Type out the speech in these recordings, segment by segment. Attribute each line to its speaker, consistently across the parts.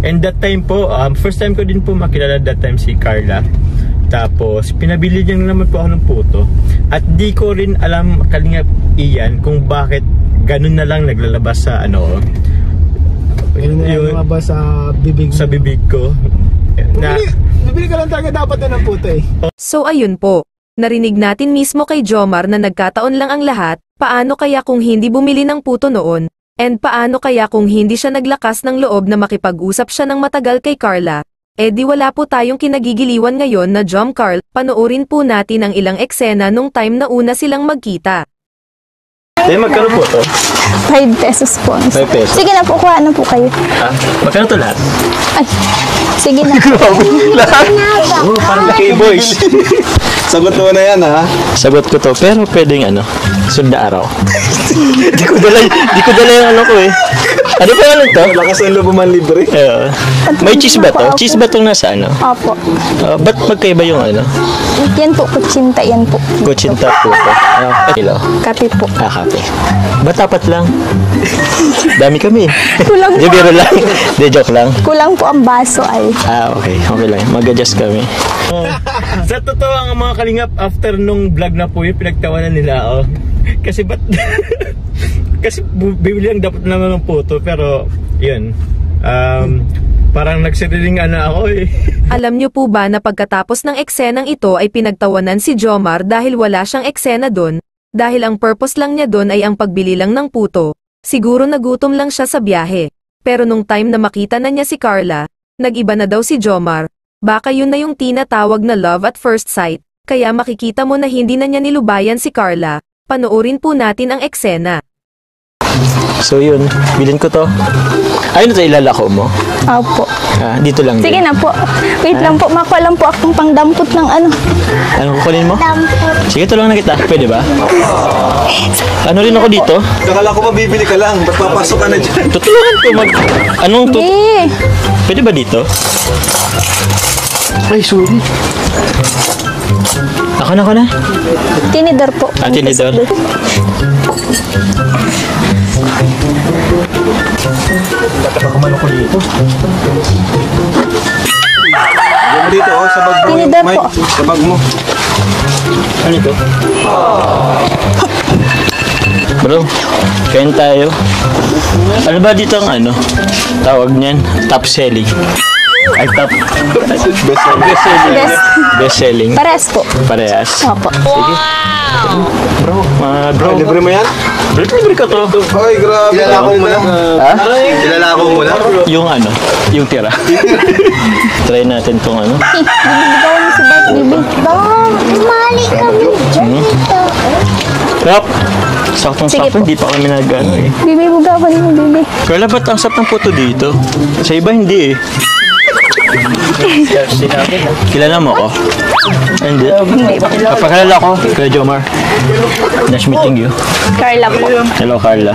Speaker 1: And that time po, first time ko din po makilala that time si Carla. Tapos, pinabili niya naman po ako ng puto. At di ko rin alam, Kalingap Ian, kung bakit ganun na lang naglalabas sa ano.
Speaker 2: Yung lumabas sa bibig.
Speaker 1: Sa bibig ko.
Speaker 2: Bibili ka lang talaga dapat na ng puto eh.
Speaker 3: So ayun po. Narinig natin mismo kay Jomar na nagkataon lang ang lahat. Paano kaya kung hindi bumili ng puto noon? And paano kaya kung hindi siya naglakas ng loob na makipag-usap siya ng matagal kay Carla? Eh di wala po tayong kinagigiliwan ngayon na Jom Carl. Panoorin po natin ang ilang eksena nung time na una silang magkita.
Speaker 1: Magkano po to?
Speaker 4: 5 pesos po.
Speaker 1: 5 pesos?
Speaker 4: Sige na po, kuha na po kayo.
Speaker 1: Magkano to lahat?
Speaker 4: Ay, sige na.
Speaker 1: Lahat? Oh, parang boys.
Speaker 5: Sagot mo na yan, ha?
Speaker 1: Sagot ko to, pero pwedeng ano, sunda araw. Di ko dala yung ano ko eh. Ano pa ano to?
Speaker 5: Lakas ng loob man libre.
Speaker 1: May cheese ba to? Cheese ba itong nasa ano?
Speaker 4: Opo.
Speaker 1: Ba't magkaiba yung ano?
Speaker 4: Yan po, kutsinta yan po.
Speaker 1: Kutsinta po to. Kilo?
Speaker 4: Kape po.
Speaker 1: Kape. Ba't tapat lang? Dami kami.
Speaker 4: Kulang
Speaker 1: Di
Speaker 4: po.
Speaker 1: biro lang. Di joke lang.
Speaker 4: Kulang po ang baso ay.
Speaker 1: Okay. Okay lang. Mag-adjust kami. Sa totoo ang mga Kalingap, after nung vlog na po yun, pinagtawanan nila ako. Kasi ba't... Kasi bibili lang dapat naman ng puto, pero yun. Parang nagsiriling ako eh.
Speaker 3: Alam niyo po ba na pagkatapos ng eksenang ito ay pinagtawanan si Jomar dahil wala siyang eksena doon? Dahil ang purpose lang niya doon ay ang pagbili lang ng puto. Siguro nagutom lang siya sa biyahe. Pero nung time na makita na niya si Carla, nag-iba na daw si Jomar. Baka yun na yung tinatawag na love at first sight. Kaya makikita mo na hindi na niya nilubayan si Carla. Panoorin po natin ang eksena.
Speaker 1: So yun, bilhin ko to. Ayun ito ilalako mo?
Speaker 4: Opo.
Speaker 1: Dito lang.
Speaker 4: Sige na po. Wait lang po, makuha lang po akong pangdampot ng ano.
Speaker 1: Anong kukunin mo?
Speaker 4: Dampot.
Speaker 1: Sige, tulungan na kita. Pwede ba? Ano rin ako dito?
Speaker 5: Kakala ko mabibili ka lang. Ba't papasok ka na dyan?
Speaker 1: Tutulungan ko mag... Anong to? Pwede ba dito?
Speaker 5: Ay, sorry.
Speaker 1: Ako na.
Speaker 4: Tinidor po.
Speaker 1: Tinidor. Nakakumano ko dito.
Speaker 5: Diyan mo dito, sa bag mo.
Speaker 4: Tinidor po.
Speaker 5: Sa bag mo.
Speaker 1: Ano ito? Bro, kain tayo. Ano ba dito ang ano? Tawag niyan? Top selling. Ay, top. Best selling.
Speaker 4: Parehas po.
Speaker 1: Parehas.
Speaker 4: Opo.
Speaker 1: Sige. Bro.
Speaker 5: Libre mo yan?
Speaker 1: Libre ka to.
Speaker 5: Ay, grabe. Ilalako mo lang.
Speaker 1: Ha?
Speaker 5: Ilalako mo lang.
Speaker 1: Yung ano? Yung tira. Try natin tong ano.
Speaker 4: Bibigaw mo si Bart, bibi. Mali kami dyan.
Speaker 1: Krap! Saktong-sakto, hindi pa kami nag-ano eh.
Speaker 4: Bibi, bugawan mo, bibi.
Speaker 1: Kaya ba't ang sarap ng puto dito? Sa iba hindi eh. Kilala mo ako? Hindi. Kapakilala ko, Kuya Jomar. Nice meeting you.
Speaker 4: Carla po.
Speaker 1: Hello, Carla.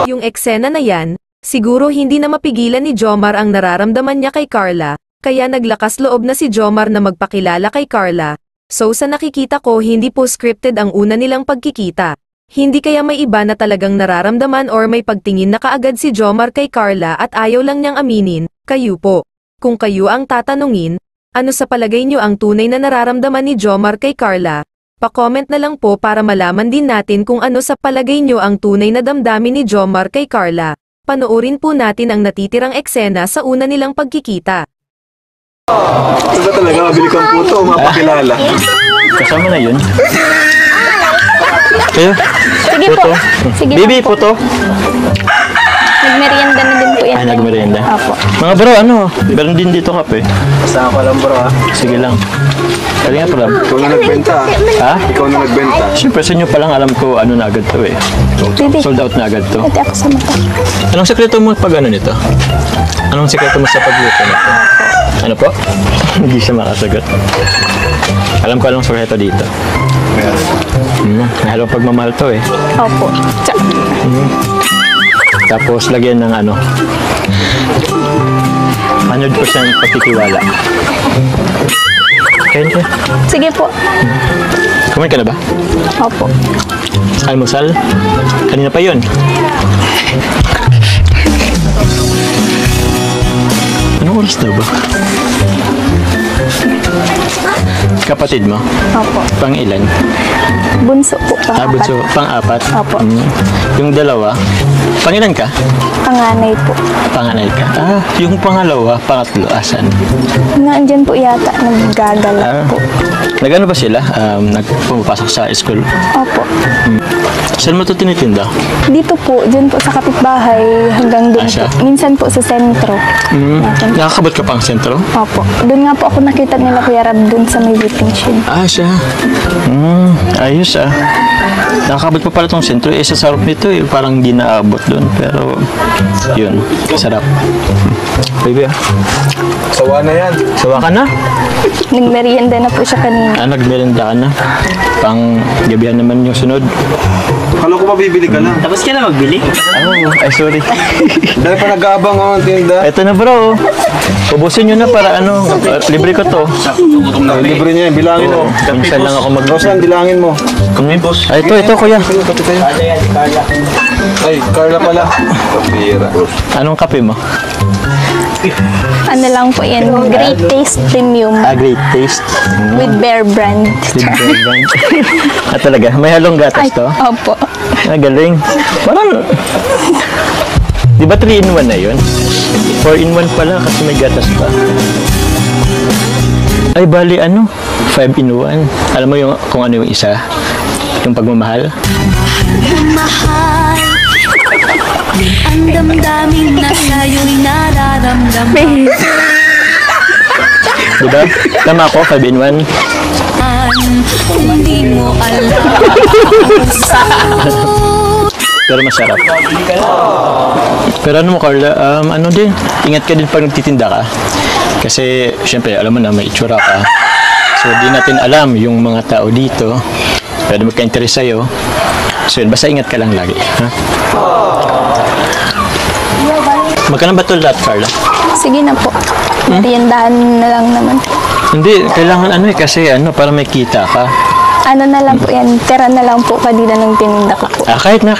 Speaker 3: Yung eksena na yan, siguro hindi na mapigilan ni Jomar ang nararamdaman niya kay Carla, kaya naglakas loob na si Jomar na magpakilala kay Carla. So sa nakikita ko hindi po scripted ang una nilang pagkikita. Hindi kaya may iba na talagang nararamdaman or may pagtingin na kaagad si Jomar kay Carla at ayaw lang niyang aminin, kayo po. Kung kayo ang tatanungin, ano sa palagay niyo ang tunay na nararamdaman ni Jomar kay Carla? Pa-comment na lang po para malaman din natin kung ano sa palagay niyo ang tunay na damdamin ni Jomar kay Carla. Panoorin po natin ang natitirang eksena sa una nilang pagkikita.
Speaker 5: Ito talaga, mabili kang puto o mapakilala?
Speaker 1: Kasama na yun. Kayo?
Speaker 4: Sige po. Sige
Speaker 1: Bibi,
Speaker 4: po.
Speaker 1: puto.
Speaker 4: Nagmerienda na din po yan.
Speaker 1: Ay, nagmerienda.
Speaker 4: Opo.
Speaker 1: Mga bro, ano? Meron din dito kape.
Speaker 5: Basta ako lang, bro, ha?
Speaker 1: Sige lang. Kali nga pala.
Speaker 5: Ikaw na nagbenta,
Speaker 1: Ha?
Speaker 5: Ikaw na nagbenta.
Speaker 1: Siyempre sa inyo pa lang alam ko ano na agad to eh.
Speaker 4: Bibi,
Speaker 1: Sold out na agad to.
Speaker 4: ito ako sa mata.
Speaker 1: Anong sekreto mo pag ano nito? Anong sekreto mo sa pagluto nito? Ano po? Hindi siya makasagot. Alam ko anong sekreto dito. Halong pagmamahal to eh.
Speaker 4: Opo. Tsa.
Speaker 1: Tapos lagyan ng ano. 100% pagtitiwala. Kain ka?
Speaker 4: Sige po.
Speaker 1: Kumain ka na ba?
Speaker 4: Opo.
Speaker 1: Almusal? Kanina pa yun. Anong oras na ba? Kapatid mo?
Speaker 4: Opo.
Speaker 1: Pang ilan?
Speaker 4: Bunso po.
Speaker 1: Bunso. Pang-apat?
Speaker 4: Opo.
Speaker 1: Yung dalawa? Pang ilan ka?
Speaker 4: Panganay po.
Speaker 1: Panganay ka? Yung pangalawa, pangatlo, asan?
Speaker 4: Naandyan po yata, naggagala po.
Speaker 1: Nag-ano ba sila? Nagpumapasok sa school?
Speaker 4: Opo.
Speaker 1: Saan mo ito tinitinda?
Speaker 4: Dito po, dyan po sa kapitbahay, hanggang doon
Speaker 1: siya?
Speaker 4: po. Minsan po sa sentro. Natin.
Speaker 1: Nakakabot ka pang sentro?
Speaker 4: Opo. Doon nga po ako nakita nila Kuya Rab doon sa may waiting shed.
Speaker 1: Siya. Ayos Nakakabot pa pala itong sentro. Sa sarap nito parang di naabot doon. Pero, yun. Sarap. Baby
Speaker 5: Sawa na yan.
Speaker 1: Sawa ka na?
Speaker 4: Nagmerienda na po siya kanina.
Speaker 1: Nagmerenda ka na. Pang gabihan naman yung sunod.
Speaker 5: Kala ko mabibili ka lang.
Speaker 1: Tapos ka na magbili? Ay, sorry.
Speaker 5: Dahil pa nag-aabang ang tinda.
Speaker 1: Ito na bro. Ubusin nyo na para libre ko to.
Speaker 5: Libre niya yan. Bilangin mo.
Speaker 1: Minsan lang ako
Speaker 5: Rosan, bilangin mo.
Speaker 1: Ay, ito kuya.
Speaker 5: Ay, Carla pala. Kapira.
Speaker 1: Anong kape mo?
Speaker 4: Ano lang po yan, Great Taste Premium
Speaker 1: Great Taste.
Speaker 4: with Bear Brand.
Speaker 1: Talaga? May halong gatas to?
Speaker 4: Opo.
Speaker 1: Galing. Parang, di ba 3-in-1 na yun? 4-in-1 pala kasi may gatas pa. Ay, bali 5-in-1. Alam mo yung kung ano yung isa? Yung pagmamahal?
Speaker 6: Mahal ang damdamin na sa'yo'y nararamdaman.
Speaker 1: Diba? Tama ako, 5-in-1.
Speaker 6: Hindi mo alam.
Speaker 1: Pero masarap. Pero ano mo, Carla, ingat ka din pag nagtitinda ka. Kasi, syempre, alam mo na, may itsura ka. So, di natin alam yung mga tao dito. Pwede magka-interest sa'yo. So, yun, basta ingat ka lang lagi. Ha? Magkano ba ito lahat, Carla?
Speaker 4: Sige na po. Meriendahan na lang naman.
Speaker 1: Hindi, kailangan kasi para may kita ka.
Speaker 4: Ano na lang po yan, tira na lang po kanina ng tininda ko po.
Speaker 1: Kahit na.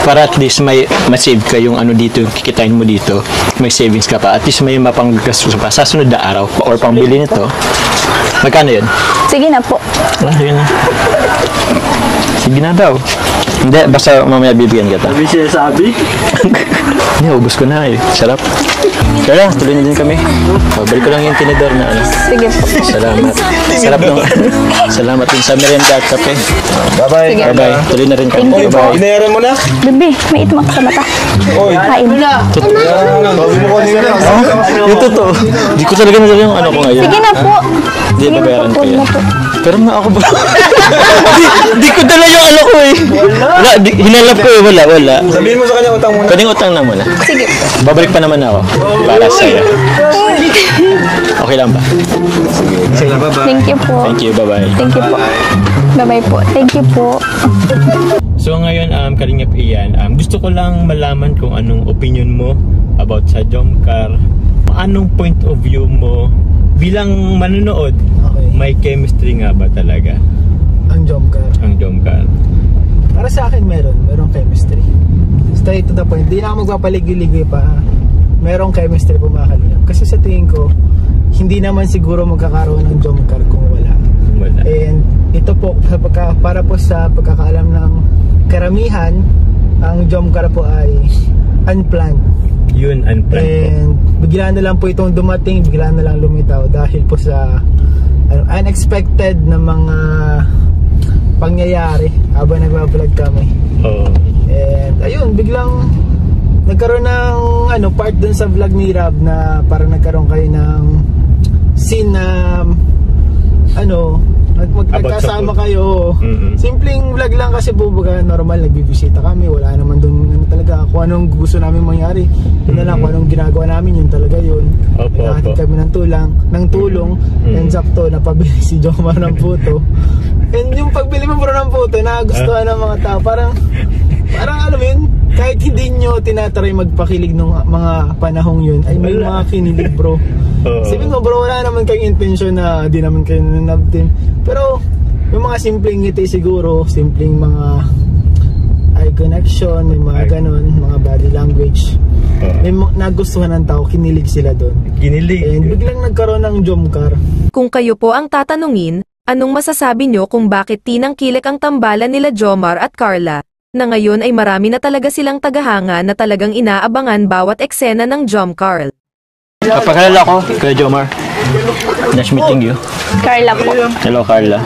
Speaker 1: Para at least may ma-save ka yung dito, yung kikitain mo dito. May savings ka pa. At least may mapanggastos pa sa sunod na araw or pangbili nito. Magkano yun?
Speaker 4: Sige na po.
Speaker 1: Sige na. Sige na daw. Hindi, basta mamaya bibigyan kita.
Speaker 2: Sabi siya sabi.
Speaker 1: Hindi, ubos ko na Sarap. Kaya, tuloy na din kami. Babalik ko lang yung tinidor na
Speaker 4: Sige po.
Speaker 1: Salamat. Sarap nung. Salamat din sa merienda at kape.
Speaker 5: Bye-bye.
Speaker 4: Sige.
Speaker 1: Bye-bye. Tuloy na rin kami.
Speaker 4: Thank you po.
Speaker 1: Bye-bye.
Speaker 5: Inayaran mo na?
Speaker 4: Bebe, may itim ako sa mata.
Speaker 5: Oy.
Speaker 4: Kain.
Speaker 5: Sabi mo kanina.
Speaker 1: Yung totoo. Di ko talaga nadala yung ko ngayon.
Speaker 4: Sige na po.
Speaker 1: Hindi,
Speaker 4: Sige na
Speaker 1: babayaran
Speaker 4: po,
Speaker 1: ko yan.
Speaker 4: na po.
Speaker 1: Pero ako ba? di ko dala yung ko Wala, hinalap ko wala.
Speaker 5: Sabihin mo sa kanya utang muna.
Speaker 1: Pwedeng utang na muna.
Speaker 4: Sige po.
Speaker 1: Babalik pa naman ako. Para sa'yo. Okay lang ba?
Speaker 4: Thank you po.
Speaker 1: Thank you, bye-bye.
Speaker 4: Thank you po. Bye-bye po. Thank you po.
Speaker 1: So ngayon, Kalingap Ian, gusto ko lang malaman kung anong opinion mo about sa Jomcar. Anong point of view mo bilang manonood?
Speaker 2: Okay.
Speaker 1: May chemistry nga ba talaga
Speaker 2: Ang Jomcar.
Speaker 1: ang Jomcar?
Speaker 2: Para sa akin merong chemistry. Straight to the point. Hindi na ako magpapaligoy-ligoy pa. Merong chemistry po mga kalingap. Kasi sa tingin ko, hindi naman siguro magkakaroon ng Jomcar kung wala.
Speaker 1: Wala.
Speaker 2: And ito po, para po sa pagkakaalam ng karamihan, ang Jomcar po ay unplanned.
Speaker 1: Yun, unplanned po.
Speaker 2: And bigla na lang po itong dumating, bigla na lang lumitaw dahil po sa unexpected na mga pangyayari habang nagbablog kami.
Speaker 1: Oo.
Speaker 2: And ayun, biglang nagkaroon ng part dun sa vlog ni Rab na parang nagkaroon kayo ng scene na nagkasama kayo. Simpleng vlog lang kasi bubuga normal, nagbibisita kami, wala naman dun talaga kung anong gusto namin mangyari. Yun na lang, kung anong ginagawa namin, yun talaga yun. Naghahatid kami ng tulong and sakto napabili si Jomar ng puto. And yung pagbili mo bro ng puto, nagustuhan ng mga tao. Parang alam mo yun, kahit hindi nyo tinatry magpakilig ng mga panahong yun, ay may mga kinilig bro. Sabihin ko bro, wala naman kayong intention na di naman kayo nanabtin. Pero yung mga simpleng ngiti siguro, simpleng mga eye connection, may mga ganon, mga body language. May nagustuhan ng tao, kinilig sila doon.
Speaker 1: Kinilig.
Speaker 2: And biglang nagkaroon ng Jomcar.
Speaker 3: Kung kayo po ang tatanungin, anong masasabi nyo kung bakit tinangkilik ang tambalan nila Jomar at Carla, na ngayon ay marami na talaga silang tagahanga na talagang inaabangan bawat eksena ng Jomcar?
Speaker 1: Kapakilala ko, Kuya Jomar. Nice meeting you.
Speaker 4: Carla po.
Speaker 1: Hello, Carla.